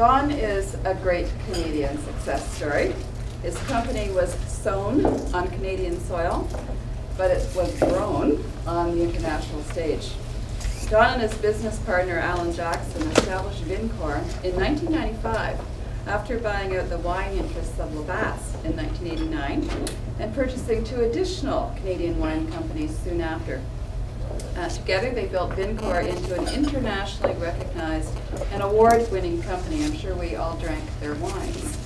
Don is a great Canadian success story. His company was sown on Canadian soil, but it was grown on the international stage. Don and his business partner, Alan Jackson, established Vincor in 1995 after buying out the wine interests of Labasse in 1989 and purchasing 2 additional Canadian wine companies soon after. Together, they built Vincor into an internationally recognized and award-winning company. I'm sure we all drank their wines.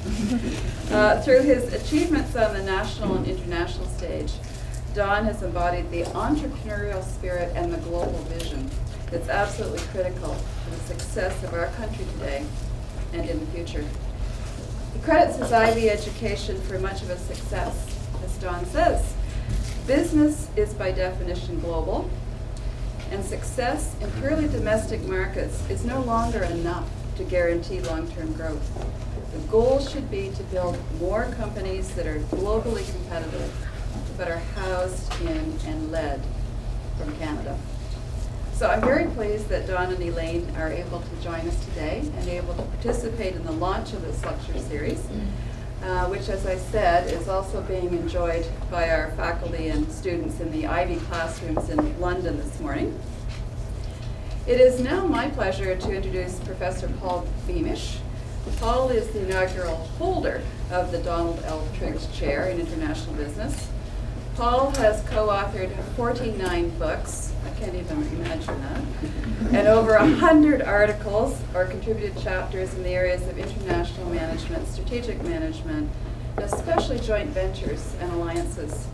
Through his achievements on the national and international stage, Don has embodied the entrepreneurial spirit and the global vision that's absolutely critical to the success of our country today and in the future. He credits his Ivy education for much of his success. As Don says, business is by definition global, and success in purely domestic markets is no longer enough to guarantee long-term growth. The goal should be to build more companies that are globally competitive, but are housed in and led from Canada. So I'm very pleased that Don and Elaine are able to join us today and able to participate in the launch of this lecture series, which, as I said, is also being enjoyed by our faculty and students in the Ivy classrooms in London this morning. It is now my pleasure to introduce Professor Paul Beamish. Paul is the inaugural holder of the Donald L. Triggs Chair in International Business. Paul has co-authored 49 books, I can't even imagine that, and over 100 articles or contributed chapters in the areas of international management, strategic management, and especially joint ventures and alliances.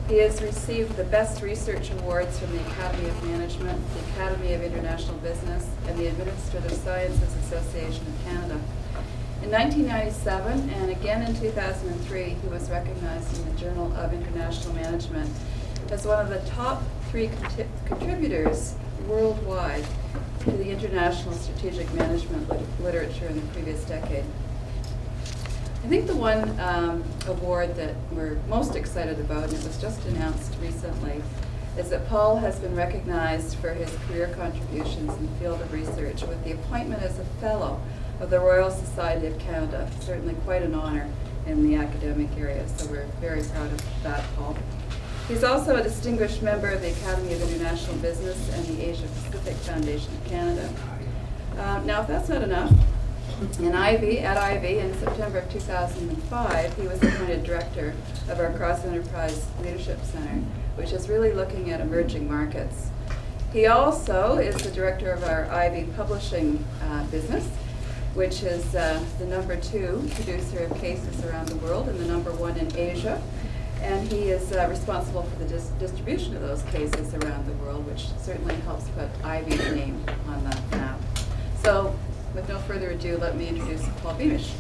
He has received the Best Research Awards from the Academy of Management, the Academy of International Business, and the Administrative Sciences Association of Canada. In 1997 and again in 2003, he was recognized in the Journal of International Management as one of the top 3 contributors worldwide to the international strategic management literature in the previous decade. I think the one award that we're most excited about, and it was just announced recently, is that Paul has been recognized for his career contributions in the field of research with the appointment as a Fellow of the Royal Society of Canada. Certainly quite an honor in the academic area, so we're very proud of that, Paul. He's also a distinguished member of the Academy of International Business and the Asia Pacific Foundation of Canada. Now, if that's not enough, at Ivy in September of 2005, he was appointed director of our Cross-Enterprise Leadership Center, which is really looking at emerging markets. He also is the director of our Ivy publishing business, which is the #2 producer of cases around the world and the #1 in Asia. And he is responsible for the distribution of those cases around the world, which certainly helps put Ivy's name on that map. So, with no further ado, let me introduce Paul Beamish.